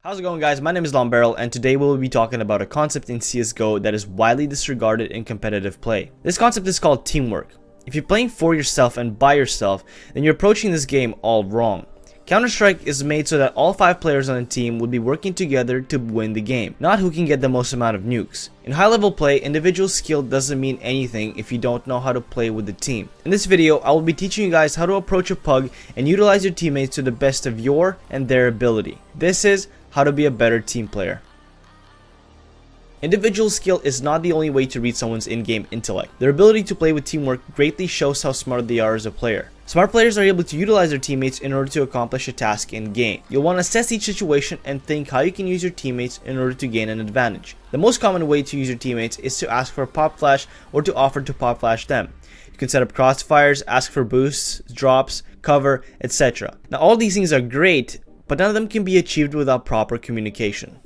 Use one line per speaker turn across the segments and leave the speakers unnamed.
How's it going, guys? My name is LongBarrel, and today we will be talking about a concept in CSGO that is widely disregarded in competitive play. This concept is called teamwork. If you're playing for yourself and by yourself, then you're approaching this game all wrong. Counter-Strike is made so that all 5 players on a team would be working together to win the game, not who can get the most amount of nukes. In high-level play, individual skill doesn't mean anything if you don't know how to play with the team. In this video, I will be teaching you guys how to approach a pug and utilize your teammates to the best of your and their ability. This is how to be a better team player. Individual skill is not the only way to read someone's in-game intellect. Their ability to play with teamwork greatly shows how smart they are as a player. Smart players are able to utilize their teammates in order to accomplish a task in game. You'll want to assess each situation and think how you can use your teammates in order to gain an advantage. The most common way to use your teammates is to ask for a pop flash or to offer to pop flash them. You can set up crossfires, ask for boosts, drops, cover, etc. Now all these things are great, but none of them can be achieved without proper communication.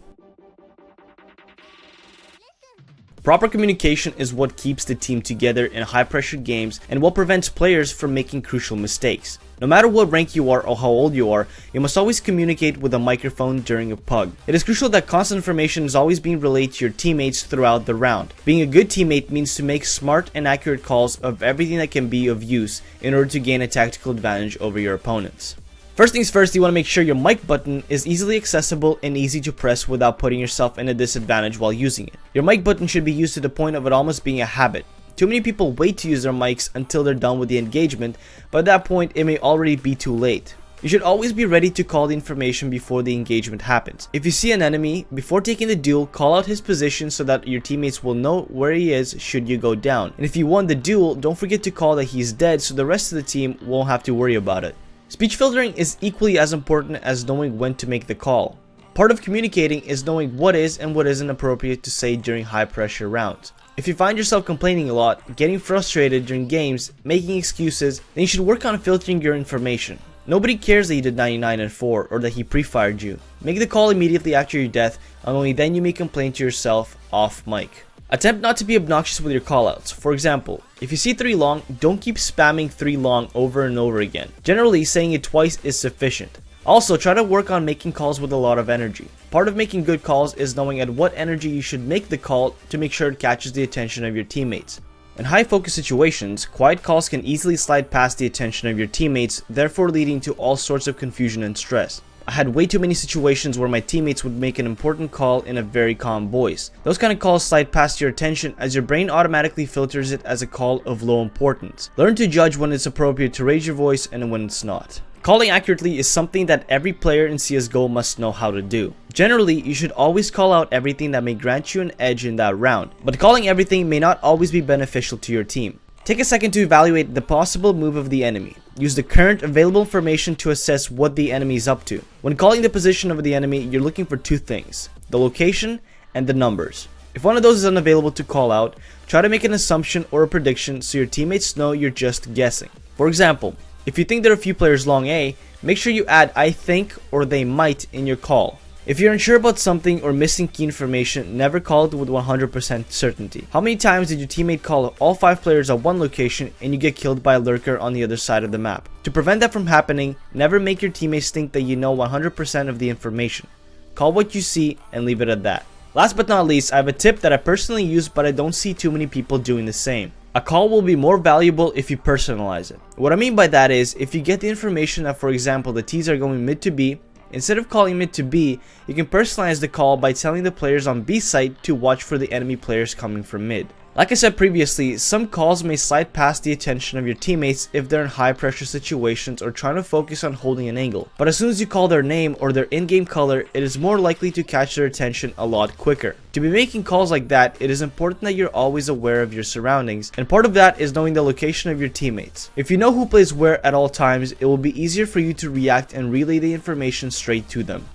Proper communication is what keeps the team together in high-pressure games and what prevents players from making crucial mistakes. No matter what rank you are or how old you are, you must always communicate with a microphone during a pug. It is crucial that constant information is always being relayed to your teammates throughout the round. Being a good teammate means to make smart and accurate calls of everything that can be of use in order to gain a tactical advantage over your opponents. First things first, you want to make sure your mic button is easily accessible and easy to press without putting yourself in a disadvantage while using it. Your mic button should be used to the point of it almost being a habit. Too many people wait to use their mics until they're done with the engagement, but at that point it may already be too late. You should always be ready to call the information before the engagement happens. If you see an enemy, before taking the duel, call out his position so that your teammates will know where he is should you go down. And if you won the duel, don't forget to call that he's dead so the rest of the team won't have to worry about it. Speech filtering is equally as important as knowing when to make the call. Part of communicating is knowing what is and what isn't appropriate to say during high pressure rounds. If you find yourself complaining a lot, getting frustrated during games, making excuses, then you should work on filtering your information. Nobody cares that you did 99 and 4 or that he pre-fired you. Make the call immediately after your death, and only then you may complain to yourself off mic. Attempt not to be obnoxious with your callouts. For example, if you see 3 long, don't keep spamming 3 long over and over again. Generally, saying it twice is sufficient. Also, try to work on making calls with a lot of energy. Part of making good calls is knowing at what energy you should make the call to make sure it catches the attention of your teammates. In high focus situations, quiet calls can easily slide past the attention of your teammates, therefore leading to all sorts of confusion and stress. I had way too many situations where my teammates would make an important call in a very calm voice. Those kind of calls slide past your attention as your brain automatically filters it as a call of low importance. Learn to judge when it's appropriate to raise your voice and when it's not. Calling accurately is something that every player in CSGO must know how to do. Generally, you should always call out everything that may grant you an edge in that round, but calling everything may not always be beneficial to your team. Take a second to evaluate the possible move of the enemy. Use the current available information to assess what the enemy is up to. When calling the position of the enemy, you're looking for 2 things: the location and the numbers. If one of those is unavailable to call out, try to make an assumption or a prediction so your teammates know you're just guessing. For example, if you think there are a few players long A, make sure you add "I think" or "they might" in your call. If you're unsure about something or missing key information, never call it with 100% certainty. How many times did your teammate call all 5 players at one location and you get killed by a lurker on the other side of the map? To prevent that from happening, never make your teammates think that you know 100% of the information. Call what you see and leave it at that. Last but not least, I have a tip that I personally use but I don't see too many people doing the same. A call will be more valuable if you personalize it. What I mean by that is, if you get the information that, for example, the T's are going mid to B, instead of calling mid to B, you can personalize the call by telling the players on B site to watch for the enemy players coming from mid. Like I said previously, some calls may slide past the attention of your teammates if they're in high pressure situations or trying to focus on holding an angle. But as soon as you call their name or their in-game color, it is more likely to catch their attention a lot quicker. To be making calls like that, it is important that you're always aware of your surroundings, and part of that is knowing the location of your teammates. If you know who plays where at all times, it will be easier for you to react and relay the information straight to them.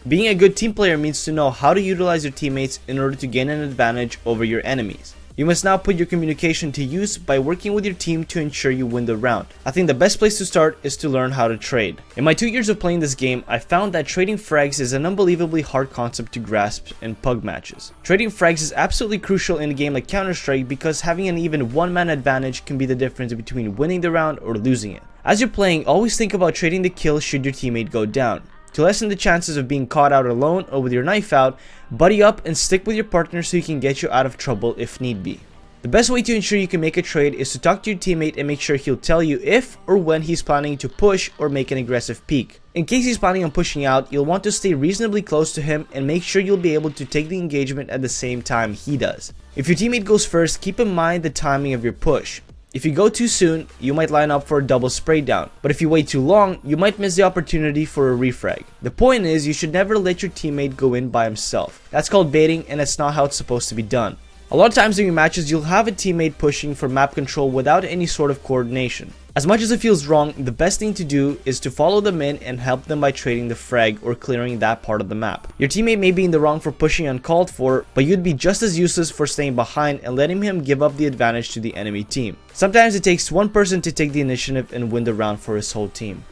Being a good team player means to know how to utilize your teammates in order to gain an advantage over your enemies. You must now put your communication to use by working with your team to ensure you win the round. I think the best place to start is to learn how to trade. In my 2 years of playing this game, I found that trading frags is an unbelievably hard concept to grasp in pug matches. Trading frags is absolutely crucial in a game like Counter-Strike because having an even one-man advantage can be the difference between winning the round or losing it. As you're playing, always think about trading the kill should your teammate go down. To lessen the chances of being caught out alone or with your knife out, buddy up and stick with your partner so he can get you out of trouble if need be. The best way to ensure you can make a trade is to talk to your teammate and make sure he'll tell you if or when he's planning to push or make an aggressive peek. In case he's planning on pushing out, you'll want to stay reasonably close to him and make sure you'll be able to take the engagement at the same time he does. If your teammate goes first, keep in mind the timing of your push. If you go too soon, you might line up for a double spray down, but if you wait too long, you might miss the opportunity for a refrag. The point is, you should never let your teammate go in by himself. That's called baiting, and that's not how it's supposed to be done. A lot of times during matches, you'll have a teammate pushing for map control without any sort of coordination. As much as it feels wrong, the best thing to do is to follow them in and help them by trading the frag or clearing that part of the map. Your teammate may be in the wrong for pushing uncalled for, but you'd be just as useless for staying behind and letting him give up the advantage to the enemy team. Sometimes it takes one person to take the initiative and win the round for his whole team.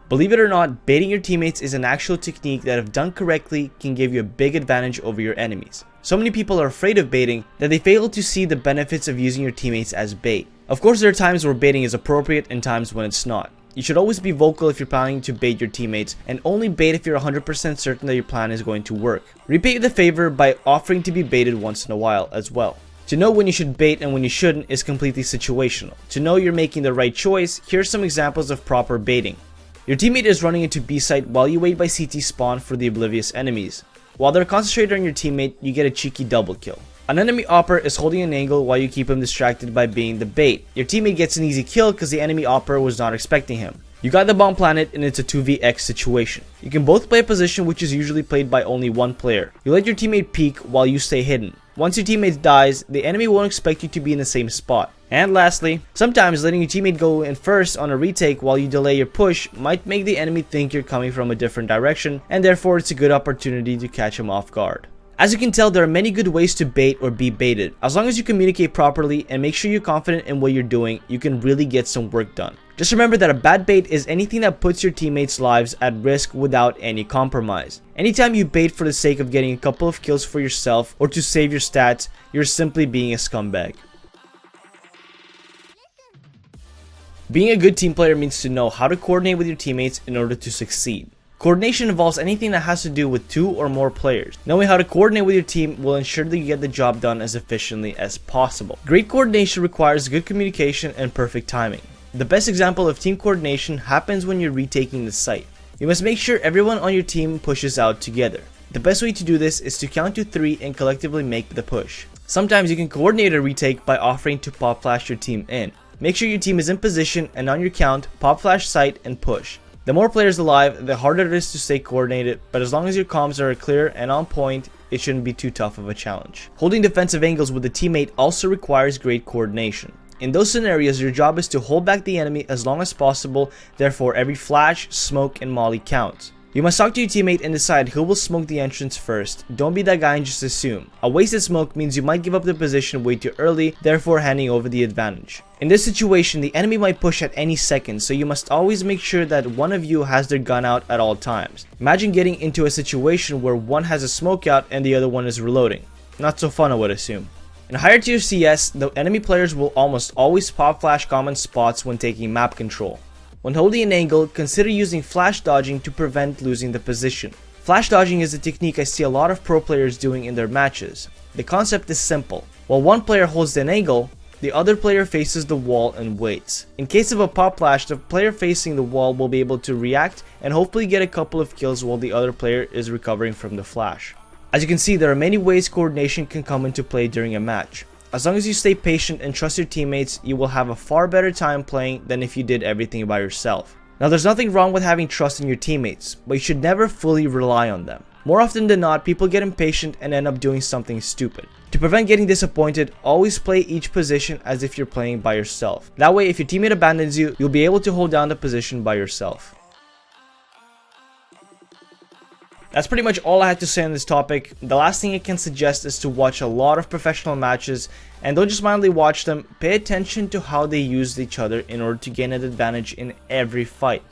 Believe it or not, baiting your teammates is an actual technique that, if done correctly, can give you a big advantage over your enemies. So many people are afraid of baiting that they fail to see the benefits of using your teammates as bait. Of course, there are times where baiting is appropriate and times when it's not. You should always be vocal if you're planning to bait your teammates, and only bait if you're 100% certain that your plan is going to work. Repay the favor by offering to be baited once in a while as well. To know when you should bait and when you shouldn't is completely situational. To know you're making the right choice, here's some examples of proper baiting. Your teammate is running into B site while you wait by CT spawn for the oblivious enemies. While they're concentrated on your teammate, you get a cheeky double kill. An enemy opper is holding an angle while you keep him distracted by being the bait. Your teammate gets an easy kill because the enemy opper was not expecting him. You got the bomb planted and it's a 2vx situation. You can both play a position which is usually played by only one player. You let your teammate peek while you stay hidden. Once your teammate dies, the enemy won't expect you to be in the same spot. And lastly, sometimes letting your teammate go in first on a retake while you delay your push might make the enemy think you're coming from a different direction, and therefore it's a good opportunity to catch him off guard. As you can tell, there are many good ways to bait or be baited. As long as you communicate properly and make sure you're confident in what you're doing, you can really get some work done. Just remember that a bad bait is anything that puts your teammates' lives at risk without any compromise. Anytime you bait for the sake of getting a couple of kills for yourself or to save your stats, you're simply being a scumbag. Being a good team player means to know how to coordinate with your teammates in order to succeed. Coordination involves anything that has to do with 2 or more players. Knowing how to coordinate with your team will ensure that you get the job done as efficiently as possible. Great coordination requires good communication and perfect timing. The best example of team coordination happens when you're retaking the site. You must make sure everyone on your team pushes out together. The best way to do this is to count to 3 and collectively make the push. Sometimes you can coordinate a retake by offering to pop flash your team in. Make sure your team is in position and on your count, pop flash site and push. The more players alive, the harder it is to stay coordinated, but as long as your comms are clear and on point, it shouldn't be too tough of a challenge. Holding defensive angles with a teammate also requires great coordination. In those scenarios, your job is to hold back the enemy as long as possible, therefore every flash, smoke, and molly counts. You must talk to your teammate and decide who will smoke the entrance first. Don't be that guy and just assume. A wasted smoke means you might give up the position way too early, therefore handing over the advantage. In this situation, the enemy might push at any second, so you must always make sure that one of you has their gun out at all times. Imagine getting into a situation where one has a smoke out and the other one is reloading. Not so fun, I would assume. In higher tier CS, the enemy players will almost always pop flash common spots when taking map control. When holding an angle, consider using flash dodging to prevent losing the position. Flash dodging is a technique I see a lot of pro players doing in their matches. The concept is simple. While one player holds an angle, the other player faces the wall and waits. In case of a pop flash, the player facing the wall will be able to react and hopefully get a couple of kills while the other player is recovering from the flash. As you can see, there are many ways coordination can come into play during a match. As long as you stay patient and trust your teammates, you will have a far better time playing than if you did everything by yourself. Now, there's nothing wrong with having trust in your teammates, but you should never fully rely on them. More often than not, people get impatient and end up doing something stupid. To prevent getting disappointed, always play each position as if you're playing by yourself. That way, if your teammate abandons you, you'll be able to hold down the position by yourself. That's pretty much all I had to say on this topic. The last thing I can suggest is to watch a lot of professional matches, and don't just blindly watch them, pay attention to how they use each other in order to gain an advantage in every fight.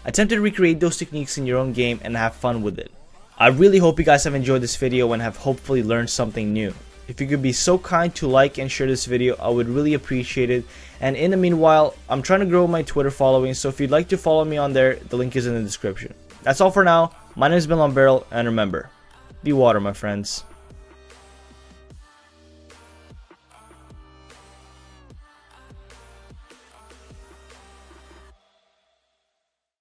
Attempt to recreate those techniques in your own game and have fun with it. I really hope you guys have enjoyed this video and have hopefully learned something new. If you could be so kind to like and share this video, I would really appreciate it. And in the meanwhile, I'm trying to grow my Twitter following, so if you'd like to follow me on there, the link is in the description. That's all for now. My name has been LongBarrel, and remember, be water, my friends.